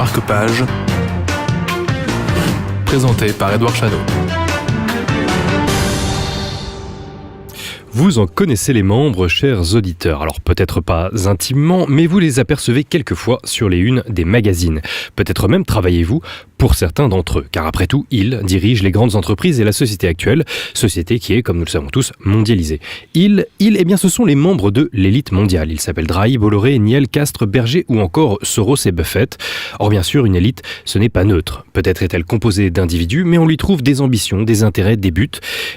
marque-page, présenté par Édouard Chano. Vous en connaissez les membres, chers auditeurs. Alors peut-être pas intimement, mais vous les apercevez quelquefois sur les unes des magazines. Peut-être même travaillez-vous pour certains d'entre eux, car après tout, ils dirigent les grandes entreprises et la société actuelle, société qui est, comme nous le savons tous, mondialisée. Ils, eh bien, ce sont les membres de l'élite mondiale. Ils s'appellent Drahi, Bolloré, Niel, Castres, Berger ou encore Soros et Buffett. Or bien sûr, une élite, ce n'est pas neutre. Peut-être est-elle composée d'individus, mais on lui trouve des ambitions, des intérêts, des buts.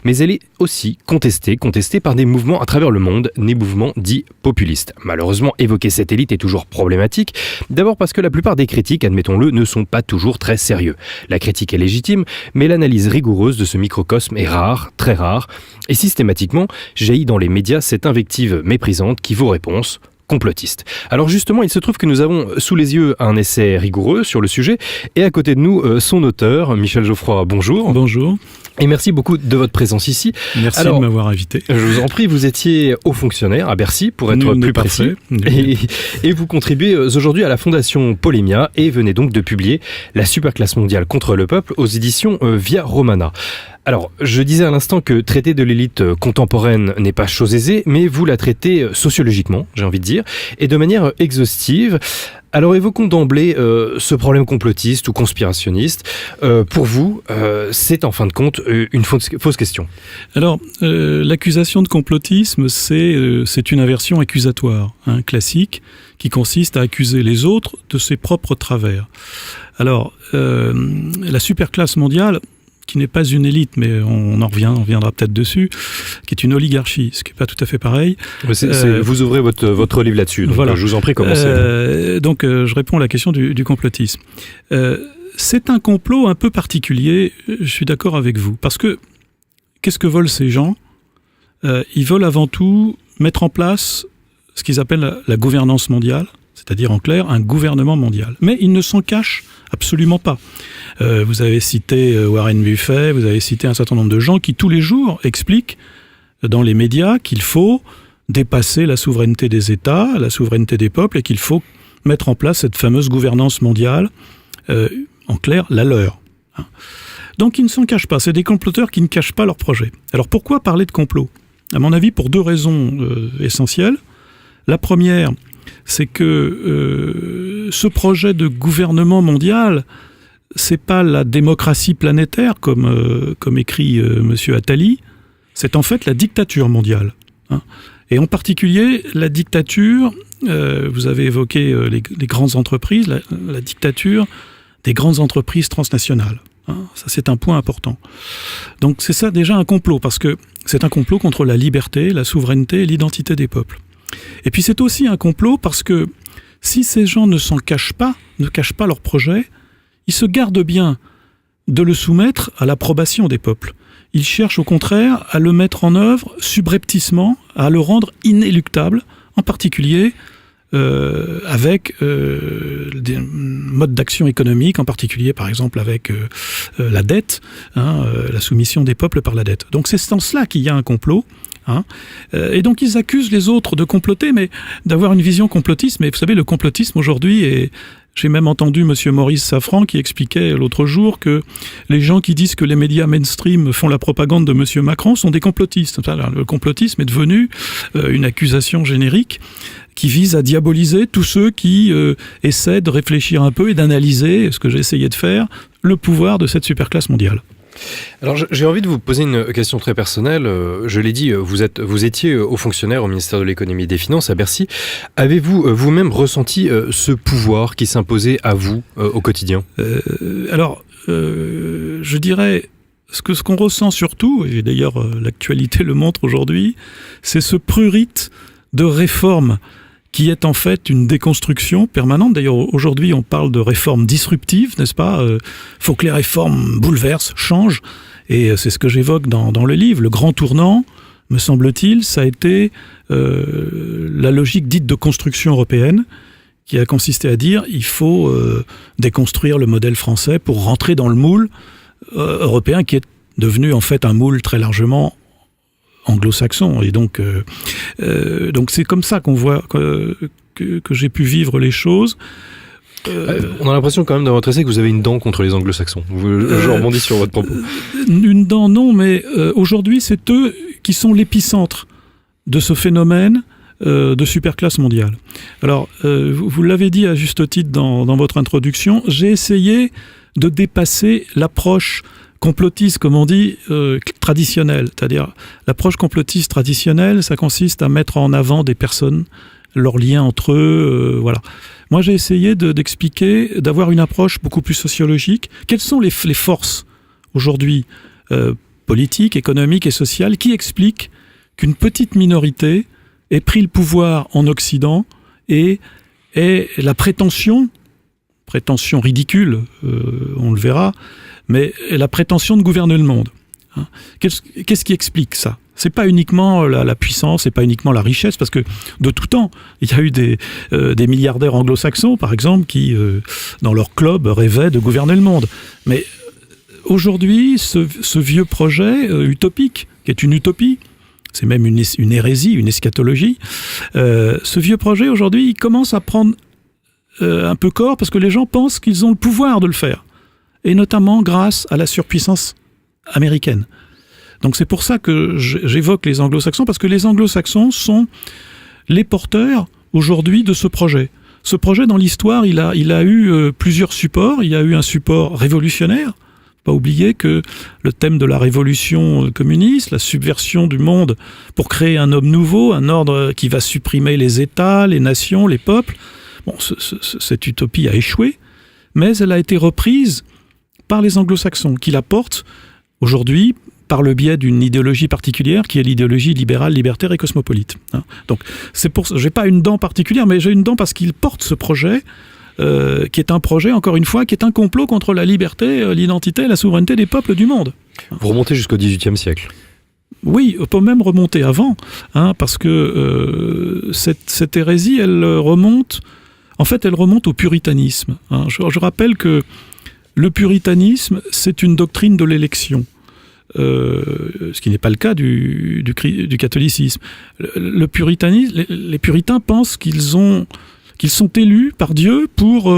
Mais elle est aussi contestée par des mouvements à travers le monde, des mouvements dits populistes. Malheureusement, évoquer cette élite est toujours problématique. D'abord parce que la plupart des critiques, admettons-le, ne sont pas toujours très sérieux. La critique est légitime, mais l'analyse rigoureuse de ce microcosme est rare, très rare, et systématiquement jaillit dans les médias cette invective méprisante qui vaut réponse complotiste. Alors justement, il se trouve que nous avons sous les yeux un essai rigoureux sur le sujet, et à côté de nous, son auteur, Michel Geoffroy, bonjour. Bonjour. Et merci beaucoup de votre présence ici. Merci de m'avoir invité. Je vous en prie, vous étiez haut fonctionnaire à Bercy, pour être plus précis. Et vous contribuez aujourd'hui à la Fondation Pollemia et venez donc de publier La Superclasse mondiale contre le peuple aux éditions Via Romana. Alors, je disais à l'instant que traiter de l'élite contemporaine n'est pas chose aisée, mais vous la traitez sociologiquement, j'ai envie de dire, et de manière exhaustive. Alors évoquons d'emblée ce problème complotiste ou conspirationniste. Pour vous, c'est en fin de compte une fausse question. Alors, l'accusation de complotisme, c'est une aversion accusatoire, classique, qui consiste à accuser les autres de ses propres travers. Alors, la superclasse mondiale, qui n'est pas une élite, mais on reviendra peut-être dessus, qui est une oligarchie, ce qui n'est pas tout à fait pareil. Vous ouvrez votre livre là-dessus, donc voilà. Je vous en prie, commencez. Donc je réponds à la question du complotisme. C'est un complot un peu particulier, je suis d'accord avec vous, parce que qu'est-ce que veulent ces gens ? Ils veulent avant tout mettre en place ce qu'ils appellent la gouvernance mondiale, c'est-à-dire en clair un gouvernement mondial. Mais ils ne s'en cachent absolument pas. Vous avez cité Warren Buffett, vous avez cité un certain nombre de gens qui tous les jours expliquent dans les médias qu'il faut dépasser la souveraineté des États, la souveraineté des peuples, et qu'il faut mettre en place cette fameuse gouvernance mondiale, en clair, la leur. Donc ils ne s'en cachent pas, c'est des comploteurs qui ne cachent pas leur projet. Alors pourquoi parler de complot ? À mon avis, pour deux raisons essentielles. La première, c'est que ce projet de gouvernement mondial, c'est pas la démocratie planétaire comme écrit Monsieur Attali, c'est en fait la dictature mondiale. Et en particulier la dictature, vous avez évoqué les grandes entreprises, la dictature des grandes entreprises transnationales. Ça c'est un point important. Donc c'est ça déjà un complot, parce que c'est un complot contre la liberté, la souveraineté et l'identité des peuples. Et puis c'est aussi un complot parce que si ces gens ne s'en cachent pas, ne cachent pas leur projet, ils se gardent bien de le soumettre à l'approbation des peuples. Ils cherchent au contraire à le mettre en œuvre subrepticement, à le rendre inéluctable, en particulier avec des modes d'action économique, en particulier par exemple avec la dette, la soumission des peuples par la dette. Donc c'est en cela qu'il y a un complot. Et donc ils accusent les autres de comploter, mais d'avoir une vision complotiste. Mais vous savez, le complotisme aujourd'hui est... J'ai même entendu Monsieur Maurice Safran qui expliquait l'autre jour que les gens qui disent que les médias mainstream font la propagande de Monsieur Macron sont des complotistes. Le complotisme est devenu une accusation générique qui vise à diaboliser tous ceux qui essaient de réfléchir un peu et d'analyser, ce que j'ai essayé de faire, le pouvoir de cette superclasse mondiale. Alors j'ai envie de vous poser une question très personnelle. Je l'ai dit, vous étiez haut fonctionnaire au ministère de l'économie et des finances à Bercy. Avez-vous vous-même ressenti ce pouvoir qui s'imposait à vous au quotidien ? Je dirais ce qu'on ressent surtout, et d'ailleurs l'actualité le montre aujourd'hui, c'est ce prurit de réforme qui est en fait une déconstruction permanente. D'ailleurs, aujourd'hui, on parle de réformes disruptives, n'est-ce pas ? Faut que les réformes bouleversent, changent. Et c'est ce que j'évoque dans le livre. Le grand tournant, me semble-t-il, ça a été la logique dite de construction européenne, qui a consisté à dire il faut déconstruire le modèle français pour rentrer dans le moule européen, qui est devenu en fait un moule très largement anglo-saxon. Et donc c'est comme ça qu'on voit que j'ai pu vivre les choses. On a l'impression quand même dans votre essai que vous avez une dent contre les anglo-saxons. Je rebondis sur votre propos. Une dent, non, mais aujourd'hui, c'est eux qui sont l'épicentre de ce phénomène de superclasse mondiale. Alors, vous l'avez dit à juste titre dans votre introduction, j'ai essayé de dépasser l'approche complotiste, comme on dit, traditionnelle. C'est-à-dire, l'approche complotiste traditionnelle, ça consiste à mettre en avant des personnes, leurs liens entre eux, voilà. Moi, j'ai essayé d'expliquer, d'avoir une approche beaucoup plus sociologique. Quelles sont les forces aujourd'hui politiques, économiques et sociales qui expliquent qu'une petite minorité ait pris le pouvoir en Occident et la prétention ridicule, on le verra, mais la prétention de gouverner le monde. Qu'est-ce qui explique ça ? C'est pas uniquement la puissance, c'est pas uniquement la richesse, parce que de tout temps, il y a eu des milliardaires anglo-saxons, par exemple, qui, dans leur club, rêvaient de gouverner le monde. Mais aujourd'hui, ce vieux projet utopique, qui est une utopie, c'est même une hérésie, une eschatologie, ce vieux projet, aujourd'hui, il commence à prendre un peu corps, parce que les gens pensent qu'ils ont le pouvoir de le faire, et notamment grâce à la surpuissance américaine. Donc c'est pour ça que j'évoque les anglo-saxons, parce que les anglo-saxons sont les porteurs aujourd'hui de ce projet. Ce projet, dans l'histoire, il a eu plusieurs supports. Il y a eu un support révolutionnaire. Pas oublier que le thème de la révolution communiste, la subversion du monde pour créer un homme nouveau, un ordre qui va supprimer les États, les nations, les peuples. Bon, cette utopie a échoué, mais elle a été reprise par les anglo-saxons, qui la portent aujourd'hui par le biais d'une idéologie particulière, qui est l'idéologie libérale, libertaire et cosmopolite. Donc, c'est pour ça, j'ai pas une dent particulière, mais j'ai une dent parce qu'il porte ce projet, qui est un projet, encore une fois, qui est un complot contre la liberté, l'identité et la souveraineté des peuples du monde. Vous remontez jusqu'au XVIIIe siècle. Oui, on peut même remonter avant, parce que cette hérésie, elle remonte au puritanisme. Je rappelle que le puritanisme, c'est une doctrine de l'élection. Ce qui n'est pas le cas du catholicisme. Le puritanisme, les puritains pensent qu'ils sont élus par Dieu pour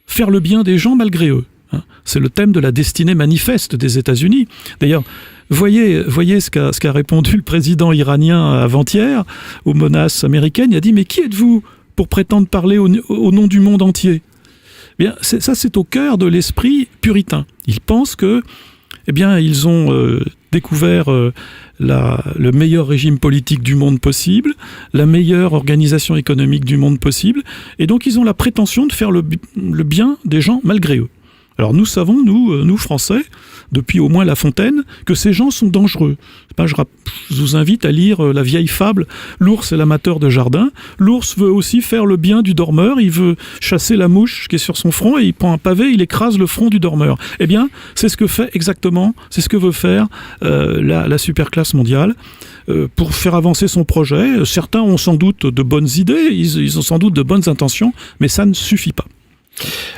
faire le bien des gens malgré eux. C'est le thème de la destinée manifeste des États-Unis. D'ailleurs, voyez ce qu'a répondu le président iranien avant-hier aux menaces américaines. Il a dit « Mais qui êtes-vous pour prétendre parler au nom du monde entier ?» Bien, c'est au cœur de l'esprit puritain. Ils pensent que ils ont découvert le meilleur régime politique du monde possible, la meilleure organisation économique du monde possible, et donc ils ont la prétention de faire le bien des gens malgré eux. Alors nous savons, nous Français, depuis au moins La Fontaine, que ces gens sont dangereux. Je vous invite à lire la vieille fable « L'ours est l'amateur de jardin ». L'ours veut aussi faire le bien du dormeur, il veut chasser la mouche qui est sur son front et il prend un pavé, il écrase le front du dormeur. Eh bien, c'est ce que fait exactement, c'est ce que veut faire la superclasse mondiale pour faire avancer son projet. Certains ont sans doute de bonnes idées, ils ont sans doute de bonnes intentions, mais ça ne suffit pas.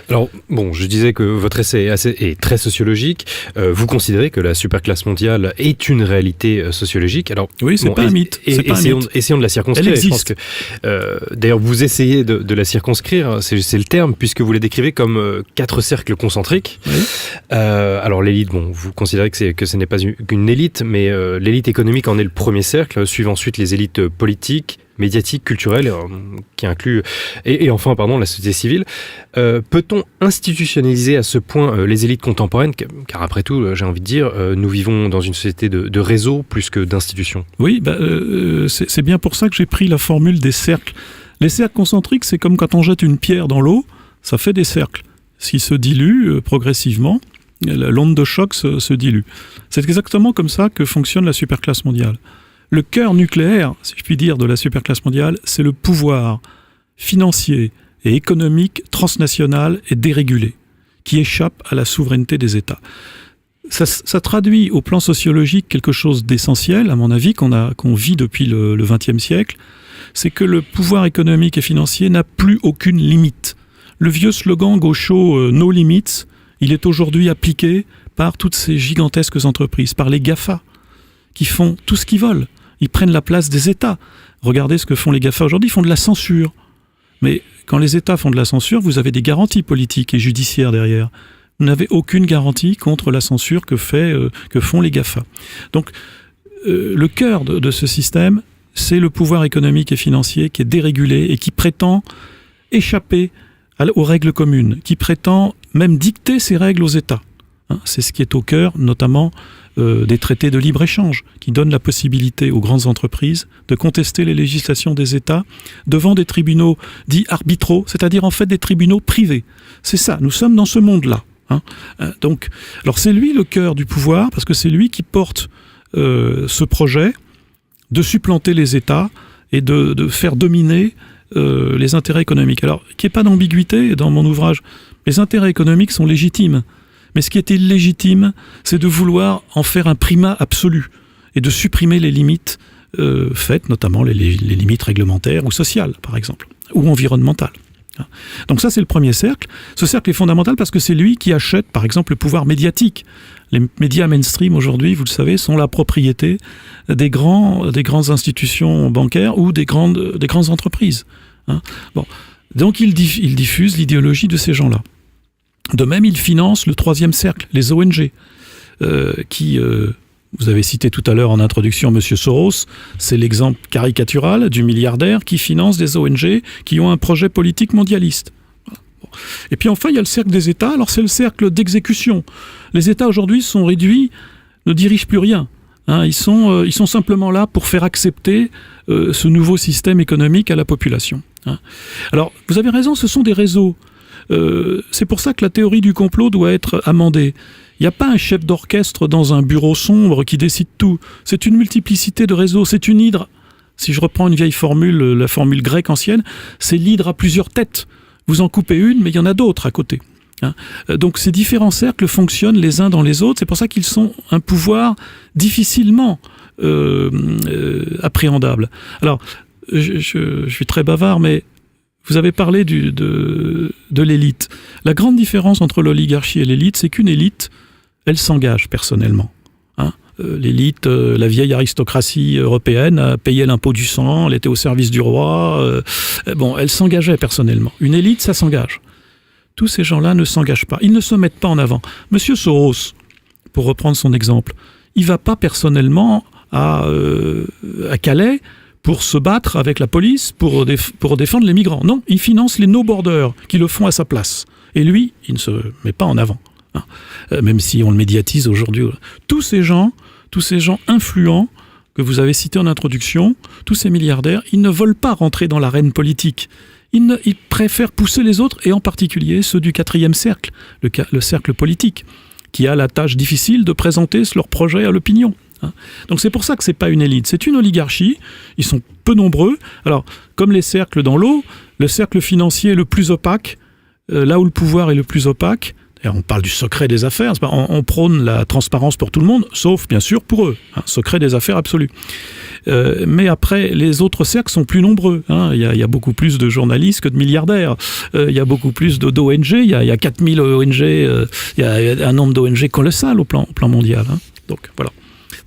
Alors, bon, je disais que votre essai est très sociologique. Vous considérez que la superclasse mondiale est une réalité sociologique. Alors, oui, c'est pas un mythe. Essayons de la circonscrire. Elle existe. Je pense que, d'ailleurs, vous essayez de la circonscrire, c'est le terme, puisque vous la décrivez comme 4 cercles concentriques. Oui. Alors, l'élite, bon, vous considérez que ce n'est pas une élite, mais l'élite économique en est le premier cercle, suivent ensuite les élites politiques, médiatique, culturelle, qui inclut, et enfin, la société civile. Peut-on institutionnaliser à ce point les élites contemporaines, car après tout, j'ai envie de dire, nous vivons dans une société de réseau plus que d'institutions. Oui, c'est bien pour ça que j'ai pris la formule des cercles. Les cercles concentriques, c'est comme quand on jette une pierre dans l'eau, ça fait des cercles. S'ils se diluent progressivement, l'onde de choc se dilue. C'est exactement comme ça que fonctionne la superclasse mondiale. Le cœur nucléaire, si je puis dire, de la superclasse mondiale, c'est le pouvoir financier et économique transnational et dérégulé, qui échappe à la souveraineté des États. Ça traduit au plan sociologique quelque chose d'essentiel, à mon avis, qu'on vit depuis le XXe siècle, c'est que le pouvoir économique et financier n'a plus aucune limite. Le vieux slogan gaucho « No limits », il est aujourd'hui appliqué par toutes ces gigantesques entreprises, par les GAFA, qui font tout ce qu'ils veulent. Ils prennent la place des États. Regardez ce que font les GAFA aujourd'hui, ils font de la censure. Mais quand les États font de la censure, vous avez des garanties politiques et judiciaires derrière. Vous n'avez aucune garantie contre la censure que font les GAFA. Donc, le cœur de ce système, c'est le pouvoir économique et financier qui est dérégulé et qui prétend échapper aux règles communes, qui prétend même dicter ces règles aux États. C'est ce qui est au cœur, notamment, des traités de libre-échange, qui donnent la possibilité aux grandes entreprises de contester les législations des États devant des tribunaux dits arbitraux, c'est-à-dire en fait des tribunaux privés. C'est ça, nous sommes dans ce monde-là. Donc, alors c'est lui le cœur du pouvoir, parce que c'est lui qui porte ce projet de supplanter les États et de faire dominer les intérêts économiques. Alors, qu'il n'y ait pas d'ambiguïté dans mon ouvrage, les intérêts économiques sont légitimes. Mais ce qui est illégitime, c'est de vouloir en faire un primat absolu et de supprimer les limites faites, notamment les limites réglementaires ou sociales, par exemple, ou environnementales. Donc ça, c'est le premier cercle. Ce cercle est fondamental parce que c'est lui qui achète, par exemple, le pouvoir médiatique. Les médias mainstream, aujourd'hui, vous le savez, sont la propriété des grandes institutions bancaires ou des grandes entreprises. Bon. Donc il diffuse l'idéologie de ces gens-là. De même, il finance le troisième cercle, les ONG, qui, vous avez cité tout à l'heure en introduction M. Soros, c'est l'exemple caricatural du milliardaire qui finance des ONG qui ont un projet politique mondialiste. Bon. Et puis enfin, il y a le cercle des États, alors c'est le cercle d'exécution. Les États aujourd'hui sont réduits, ne dirigent plus rien. Ils sont simplement là pour faire accepter ce nouveau système économique à la population. Alors, vous avez raison, ce sont des réseaux. C'est pour ça que la théorie du complot doit être amendée. Il n'y a pas un chef d'orchestre dans un bureau sombre qui décide tout. C'est une multiplicité de réseaux. C'est une hydre. Si je reprends une vieille formule, la formule grecque ancienne, c'est l'hydre à plusieurs têtes. Vous en coupez une, mais il y en a d'autres à côté. Donc ces différents cercles fonctionnent les uns dans les autres. C'est pour ça qu'ils sont un pouvoir difficilement appréhendable. Alors, je suis très bavard, mais vous avez parlé de l'élite. La grande différence entre l'oligarchie et l'élite, c'est qu'une élite, elle s'engage personnellement. L'élite, la vieille aristocratie européenne, a payé l'impôt du sang, elle était au service du roi. Elle s'engageait personnellement. Une élite, ça s'engage. Tous ces gens-là ne s'engagent pas. Ils ne se mettent pas en avant. Monsieur Soros, pour reprendre son exemple, il ne va pas personnellement à Calais pour se battre avec la police, pour défendre les migrants. Non, il finance les no-borders qui le font à sa place. Et lui, il ne se met pas en avant. Même si on le médiatise aujourd'hui. Tous ces gens influents que vous avez cités en introduction, tous ces milliardaires, ils ne veulent pas rentrer dans l'arène politique. Ils préfèrent pousser les autres, et en particulier ceux du quatrième cercle, le cercle politique, qui a la tâche difficile de présenter leur projet à l'opinion. Donc c'est pour ça que c'est pas une élite, c'est une oligarchie. Ils sont peu nombreux. Alors, comme les cercles dans l'eau, le cercle financier est le plus opaque, là où le pouvoir est le plus opaque. On parle du secret des affaires, on prône la transparence pour tout le monde, sauf bien sûr pour eux, secret des affaires absolu. Mais après, les autres cercles sont plus nombreux. Il y a beaucoup plus de journalistes que de milliardaires. Il y a beaucoup plus d'ONG, il y a 4000 ONG, il y a un nombre d'ONG colossal au plan mondial. Donc voilà.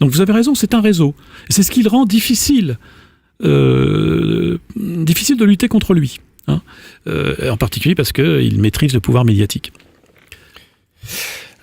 Donc vous avez raison, c'est un réseau. Et c'est ce qui le rend difficile de lutter contre lui. En particulier parce qu'il maîtrise le pouvoir médiatique.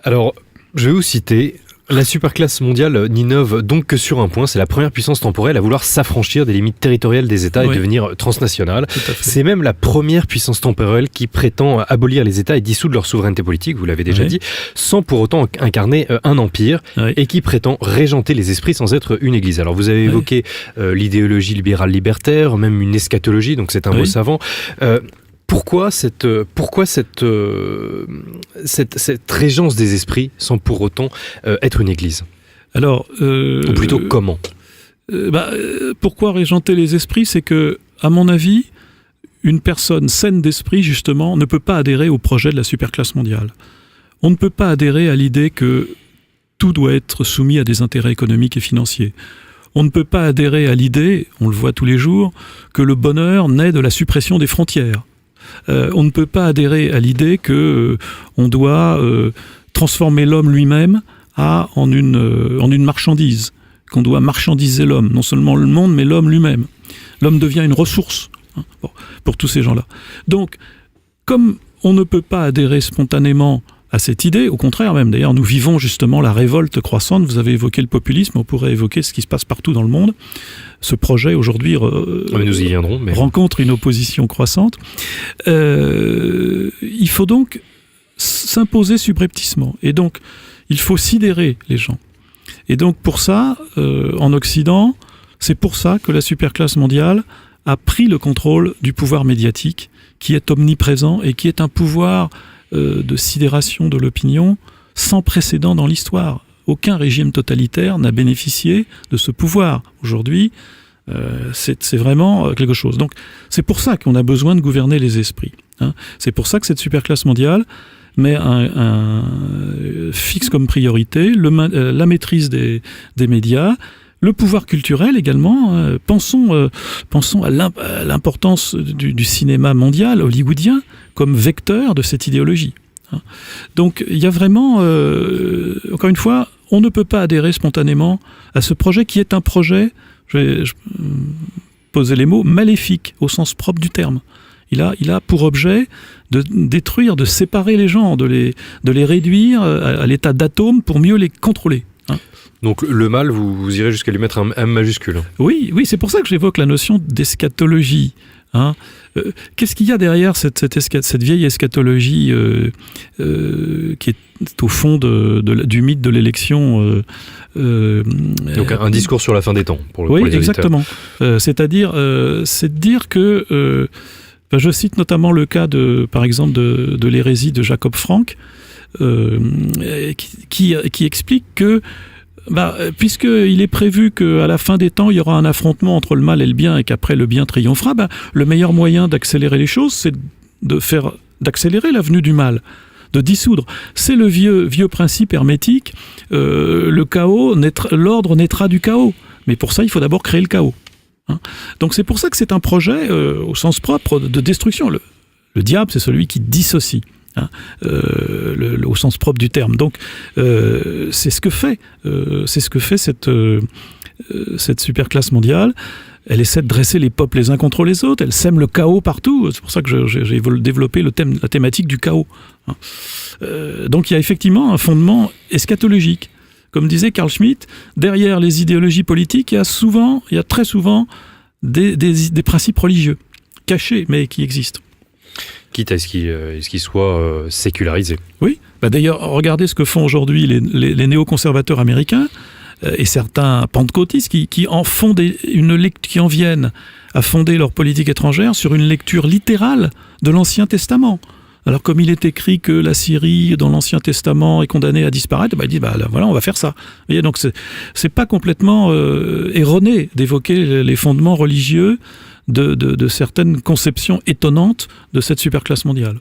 Alors, je vais vous citer, la superclasse mondiale n'innove donc que sur un point, c'est la première puissance temporelle à vouloir s'affranchir des limites territoriales des États et devenir transnationale. C'est même la première puissance temporelle qui prétend abolir les États et dissoudre leur souveraineté politique, vous l'avez déjà dit, sans pour autant incarner un empire, et qui prétend régenter les esprits sans être une église. Alors vous avez évoqué l'idéologie libérale libertaire, même une eschatologie, donc c'est un mot savant. Pourquoi cette régence des esprits sans pour autant être une église ? Alors, ou plutôt comment ? Pourquoi régenter les esprits ? C'est que, à mon avis, une personne saine d'esprit, justement, ne peut pas adhérer au projet de la superclasse mondiale. On ne peut pas adhérer à l'idée que tout doit être soumis à des intérêts économiques et financiers. On ne peut pas adhérer à l'idée, on le voit tous les jours, que le bonheur naît de la suppression des frontières. On ne peut pas adhérer à l'idée qu'on doit transformer l'homme lui-même en une marchandise, qu'on doit marchandiser l'homme, non seulement le monde, mais l'homme lui-même. L'homme devient une ressource. Bon, pour tous ces gens-là. Donc, comme on ne peut pas adhérer spontanément à cette idée, au contraire même, d'ailleurs, nous vivons justement la révolte croissante, vous avez évoqué le populisme, on pourrait évoquer ce qui se passe partout dans le monde. Ce projet, aujourd'hui, nous y viendrons, rencontre une opposition croissante. Il faut donc s'imposer subrepticement. Et donc, il faut sidérer les gens. Et donc, pour ça, en Occident, c'est pour ça que la superclasse mondiale a pris le contrôle du pouvoir médiatique, qui est omniprésent et qui est un pouvoir de sidération de l'opinion sans précédent dans l'histoire. Aucun régime totalitaire n'a bénéficié de ce pouvoir. Aujourd'hui, c'est vraiment quelque chose. Donc, c'est pour ça qu'on a besoin de gouverner les esprits. C'est pour ça que cette superclasse mondiale met fixe comme priorité la maîtrise des médias, le pouvoir culturel également. Pensons à l'importance du cinéma mondial, hollywoodien, comme vecteur de cette idéologie. Donc il y a vraiment, encore une fois, on ne peut pas adhérer spontanément à ce projet qui est un projet, je vais poser les mots, maléfique au sens propre du terme. Il a pour objet de détruire, de séparer les gens, de les réduire à l'état d'atomes pour mieux les contrôler. Donc le mal, vous irez jusqu'à lui mettre un M majuscule. Oui, c'est pour ça que j'évoque la notion d'eschatologie. Qu'est-ce qu'il y a derrière cette vieille eschatologie qui est au fond du mythe de l'élection Donc un discours sur la fin des temps, pour les auditeurs. Exactement. C'est-à-dire, c'est de dire que... je cite notamment le cas, par exemple, de l'hérésie de Jacob Frank, qui explique que puisqu'il est prévu qu'à la fin des temps, il y aura un affrontement entre le mal et le bien et qu'après le bien triomphera, le meilleur moyen d'accélérer les choses, c'est d'accélérer la venue du mal, de dissoudre. C'est le vieux principe hermétique, le chaos, l'ordre naîtra du chaos. Mais pour ça, il faut d'abord créer le chaos. Donc c'est pour ça que c'est un projet, au sens propre, de destruction. Le diable, c'est celui qui dissocie. Au sens propre du terme. Donc, c'est ce que fait cette superclasse mondiale. Elle essaie de dresser les peuples les uns contre les autres. Elle sème le chaos partout. C'est pour ça que j'ai développé la thématique du chaos. Donc, il y a effectivement un fondement eschatologique. Comme disait Carl Schmitt, derrière les idéologies politiques, il y a très souvent des principes religieux cachés, mais qui existent. Quitte à ce qu'il soit sécularisé. Oui. D'ailleurs, regardez ce que font aujourd'hui les néoconservateurs américains et certains pentecôtistes qui en viennent à fonder leur politique étrangère sur une lecture littérale de l'Ancien Testament. Alors, comme il est écrit que la Syrie, dans l'Ancien Testament, est condamnée à disparaître, ils disent, voilà, on va faire ça. Vous voyez, donc, c'est pas complètement erroné d'évoquer les fondements religieux de certaines conceptions étonnantes de cette superclasse mondiale.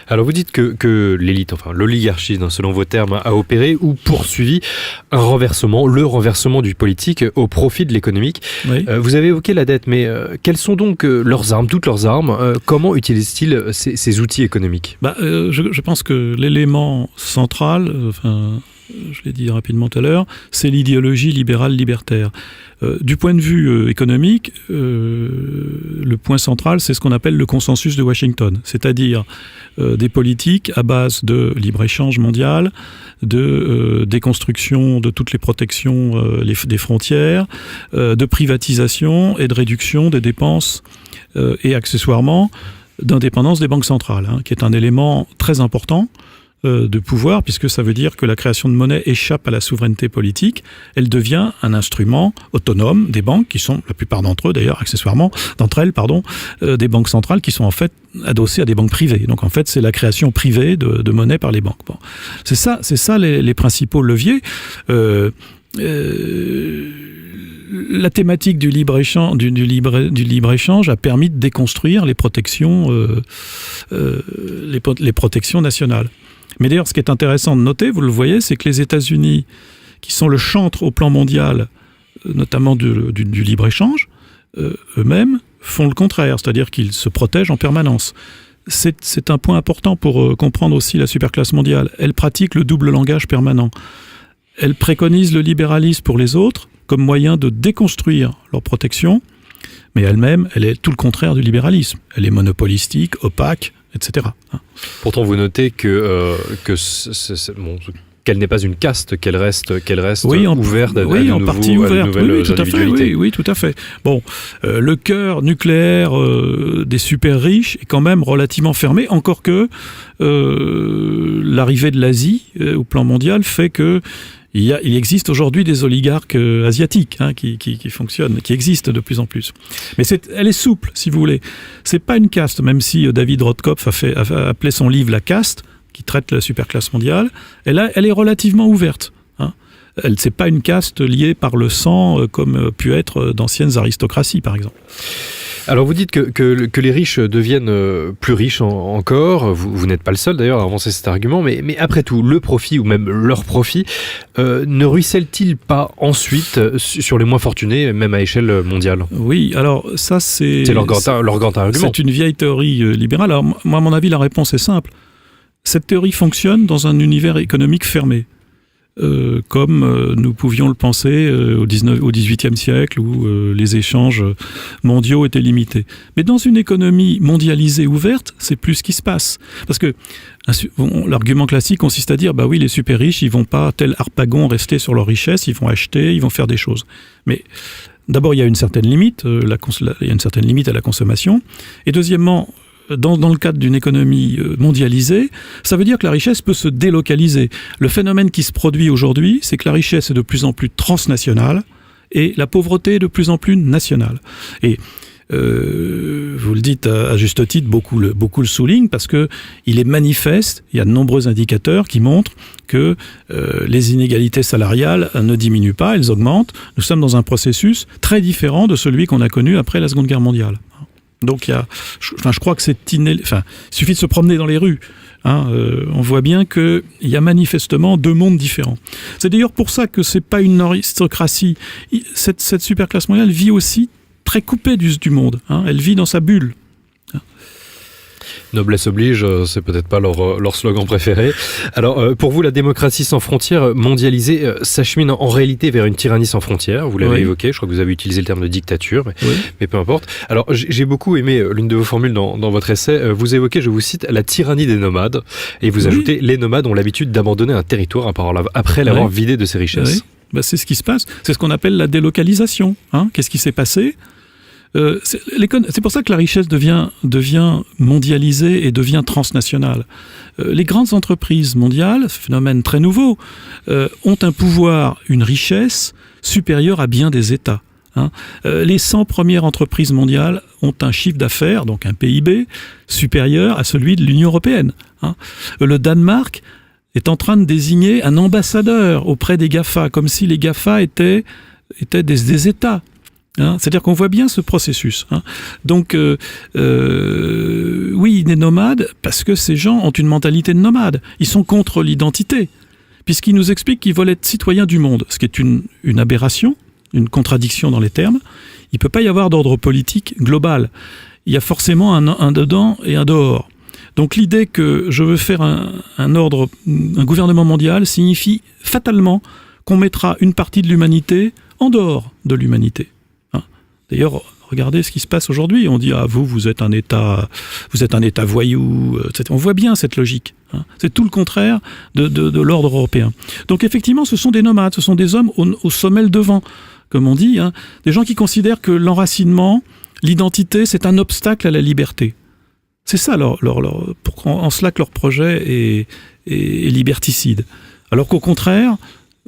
Alors vous dites que l'élite, enfin l'oligarchie, selon vos termes, a opéré ou poursuivi le renversement du politique au profit de l'économique. Oui. Vous avez évoqué la dette, mais quelles sont donc toutes leurs armes comment utilisent-ils ces outils économiques ? Je pense que l'élément central, je l'ai dit rapidement tout à l'heure, c'est l'idéologie libérale libertaire. Du point de vue économique, le point central, c'est ce qu'on appelle le consensus de Washington, c'est-à-dire des politiques à base de libre-échange mondial, de déconstruction de toutes les protections des frontières, de privatisation et de réduction des dépenses et accessoirement d'indépendance des banques centrales, qui est un élément très important de pouvoir, puisque ça veut dire que la création de monnaie échappe à la souveraineté politique, elle devient un instrument autonome des banques, qui sont, la plupart d'entre elles, des banques centrales qui sont en fait adossées à des banques privées. Donc en fait, c'est la création privée de monnaie par les banques. Bon. C'est ça les principaux leviers. La thématique du libre-échange a permis de déconstruire les protections nationales. Mais d'ailleurs, ce qui est intéressant de noter, vous le voyez, c'est que les États-Unis, qui sont le chantre au plan mondial, notamment du libre-échange, eux-mêmes font le contraire, c'est-à-dire qu'ils se protègent en permanence. C'est un point important pour comprendre aussi la superclasse mondiale. Elle pratique le double langage permanent. Elle préconise le libéralisme pour les autres comme moyen de déconstruire leur protection, mais elle-même, elle est tout le contraire du libéralisme. Elle est monopolistique, opaque, etc. Pourtant, vous notez qu'elle n'est pas une caste, qu'elle reste ouverte à oui, en partie ouverte. Oui, tout à fait. Oui, tout à fait. Bon, le cœur nucléaire des super riches est quand même relativement fermé, encore que l'arrivée de l'Asie au plan mondial fait que il existe aujourd'hui des oligarques asiatiques qui fonctionnent, qui existent de plus en plus. Mais elle est souple, si vous voulez. C'est pas une caste, même si David Rothkopf a appelé son livre La caste, qui traite la superclasse mondiale. Elle est relativement ouverte. C'est pas une caste liée par le sang, comme pu être d'anciennes aristocraties, par exemple. Alors vous dites que les riches deviennent plus riches encore, vous n'êtes pas le seul d'ailleurs à avancer cet argument, mais après tout, le profit ou même leur profit ne ruisselle-t-il pas ensuite sur les moins fortunés, même à échelle mondiale ? Oui, alors ça c'est leur grand argument. C'est une vieille théorie libérale. Alors moi à mon avis la réponse est simple. Cette théorie fonctionne dans un univers économique fermé. Comme nous pouvions le penser au XVIIIe siècle où les échanges mondiaux étaient limités. Mais dans une économie mondialisée ouverte, c'est plus ce qui se passe. Parce que l'argument classique consiste à dire bah oui, les super riches, ils vont pas tel harpagon rester sur leur richesse, ils vont acheter, ils vont faire des choses. Mais d'abord, il y a une certaine limite, il y a une certaine limite à la consommation. Et deuxièmement, dans le cadre d'une économie mondialisée, ça veut dire que la richesse peut se délocaliser. Le phénomène qui se produit aujourd'hui, c'est que la richesse est de plus en plus transnationale et la pauvreté est de plus en plus nationale. Et vous le dites à juste titre, beaucoup le soulignent parce que il est manifeste, il y a de nombreux indicateurs qui montrent que les inégalités salariales ne diminuent pas, elles augmentent. Nous sommes dans un processus très différent de celui qu'on a connu après la Seconde Guerre mondiale. Donc je crois que il suffit de se promener dans les rues. On voit bien qu'il y a manifestement deux mondes différents. C'est d'ailleurs pour ça que c'est pas une aristocratie. Cette superclasse mondiale vit aussi très coupée du monde. Elle vit dans sa bulle. Noblesse oblige, c'est peut-être pas leur slogan préféré. Alors, pour vous, la démocratie sans frontières mondialisée s'achemine en réalité vers une tyrannie sans frontières. Vous l'avez évoqué, je crois que vous avez utilisé le terme de dictature, mais peu importe. Alors, j'ai beaucoup aimé l'une de vos formules dans votre essai. Vous évoquez, je vous cite, la tyrannie des nomades. Et vous ajoutez, les nomades ont l'habitude d'abandonner un territoire après l'avoir vidé de ses richesses. Oui. C'est ce qui se passe. C'est ce qu'on appelle la délocalisation. Qu'est-ce qui s'est passé ? C'est pour ça que la richesse devient mondialisée et devient transnationale. Les grandes entreprises mondiales, ce phénomène très nouveau, ont un pouvoir, une richesse supérieure à bien des États. Les 100 premières entreprises mondiales ont un chiffre d'affaires, donc un PIB, supérieur à celui de l'Union européenne. Le Danemark est en train de désigner un ambassadeur auprès des GAFA, comme si les GAFA étaient des États. C'est-à-dire qu'on voit bien ce processus. Donc, oui, des nomades, parce que ces gens ont une mentalité de nomade. Ils sont contre l'identité, puisqu'ils nous expliquent qu'ils veulent être citoyens du monde, ce qui est une aberration, une contradiction dans les termes. Il ne peut pas y avoir d'ordre politique global. Il y a forcément un dedans et un dehors. Donc l'idée que je veux faire un gouvernement mondial signifie fatalement qu'on mettra une partie de l'humanité en dehors de l'humanité. D'ailleurs, regardez ce qui se passe aujourd'hui. On dit vous êtes un État voyou. On voit bien cette logique. C'est tout le contraire de l'ordre européen. Donc effectivement, ce sont des nomades, ce sont des hommes au sommet devant, comme on dit, des gens qui considèrent que l'enracinement, l'identité, c'est un obstacle à la liberté. C'est ça en cela que leur projet est liberticide. Alors qu'au contraire,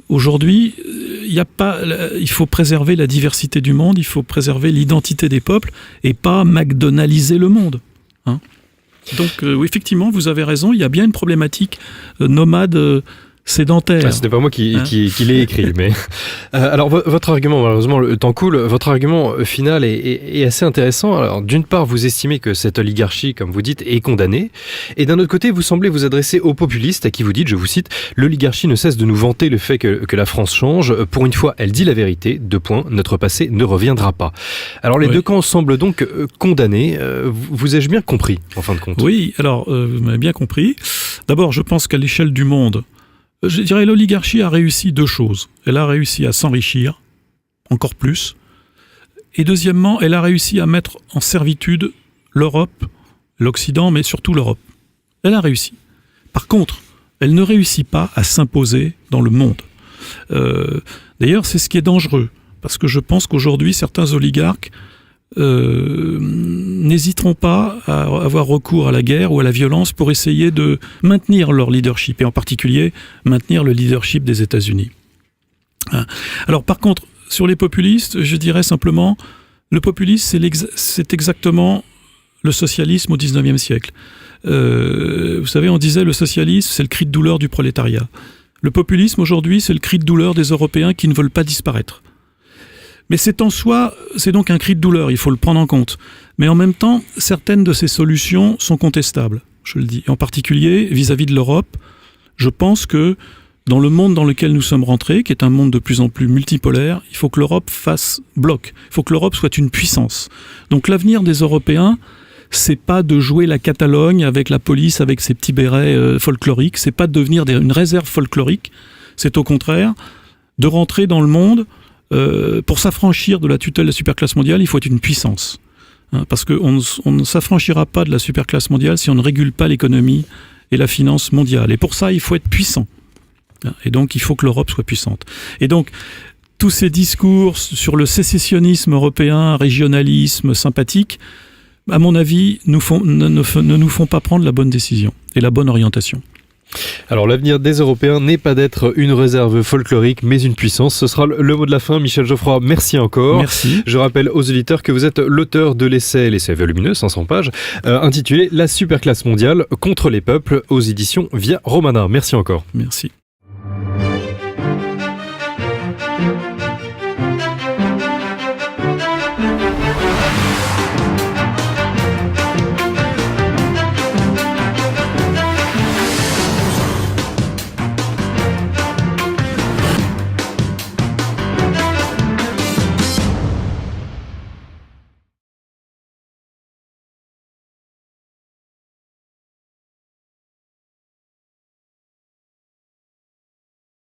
aujourd'hui, il faut préserver la diversité du monde, il faut préserver l'identité des peuples et pas McDonaldiser le monde. Donc, oui, effectivement, vous avez raison, il y a bien une problématique nomade sédentaire. C'était pas moi qui l'ai écrit, mais alors votre argument, malheureusement le temps coule, votre argument final est assez intéressant. Alors d'une part, vous estimez que cette oligarchie, comme vous dites, est condamnée, et d'un autre côté, vous semblez vous adresser aux populistes à qui vous dites, je vous cite, l'oligarchie ne cesse de nous vanter le fait que la France change. Pour une fois, elle dit la vérité. Notre passé ne reviendra pas. Alors les deux camps semblent donc condamnés. Vous ai-je bien compris, en fin de compte ? Oui, alors vous m'avez bien compris. D'abord, je pense qu'à l'échelle du monde, je dirais l'oligarchie a réussi deux choses. Elle a réussi à s'enrichir, encore plus, Et deuxièmement, elle a réussi à mettre en servitude l'Europe, l'Occident, mais surtout l'Europe. Elle a réussi. Par contre, elle ne réussit pas à s'imposer dans le monde. D'ailleurs, c'est ce qui est dangereux, parce que je pense qu'aujourd'hui, certains oligarques n'hésiteront pas à avoir recours à la guerre ou à la violence pour essayer de maintenir leur leadership, et en particulier maintenir le leadership des États-Unis. Alors par contre, sur les populistes, je dirais simplement, le populisme, c'est exactement le socialisme au XIXe siècle. Vous savez, on disait le socialisme, c'est le cri de douleur du prolétariat. Le populisme aujourd'hui, c'est le cri de douleur des Européens qui ne veulent pas disparaître. Mais c'est en soi, c'est donc un cri de douleur, il faut le prendre en compte. Mais en même temps, certaines de ces solutions sont contestables, je le dis. En particulier, vis-à-vis de l'Europe, je pense que dans le monde dans lequel nous sommes rentrés, qui est un monde de plus en plus multipolaire, il faut que l'Europe fasse bloc. Il faut que l'Europe soit une puissance. Donc l'avenir des Européens, c'est pas de jouer la Catalogne avec la police, avec ses petits bérets folkloriques. C'est pas de devenir une réserve folklorique. C'est au contraire de rentrer dans le monde. Pour s'affranchir de la tutelle de la superclasse mondiale, il faut être une puissance. Parce qu'on ne s'affranchira pas de la superclasse mondiale si on ne régule pas l'économie et la finance mondiale. Et pour ça, il faut être puissant. Et donc, il faut que l'Europe soit puissante. Et donc, tous ces discours sur le sécessionnisme européen, régionalisme sympathique, à mon avis, ne nous font pas prendre la bonne décision et la bonne orientation. Alors l'avenir des Européens n'est pas d'être une réserve folklorique, mais une puissance. Ce sera le mot de la fin. Michel Geoffroy, merci encore. Merci. Je rappelle aux auditeurs que vous êtes l'auteur de l'essai volumineux, 500 pages, intitulé « La superclasse mondiale contre les peuples » aux éditions Via Romana. Merci encore. Merci.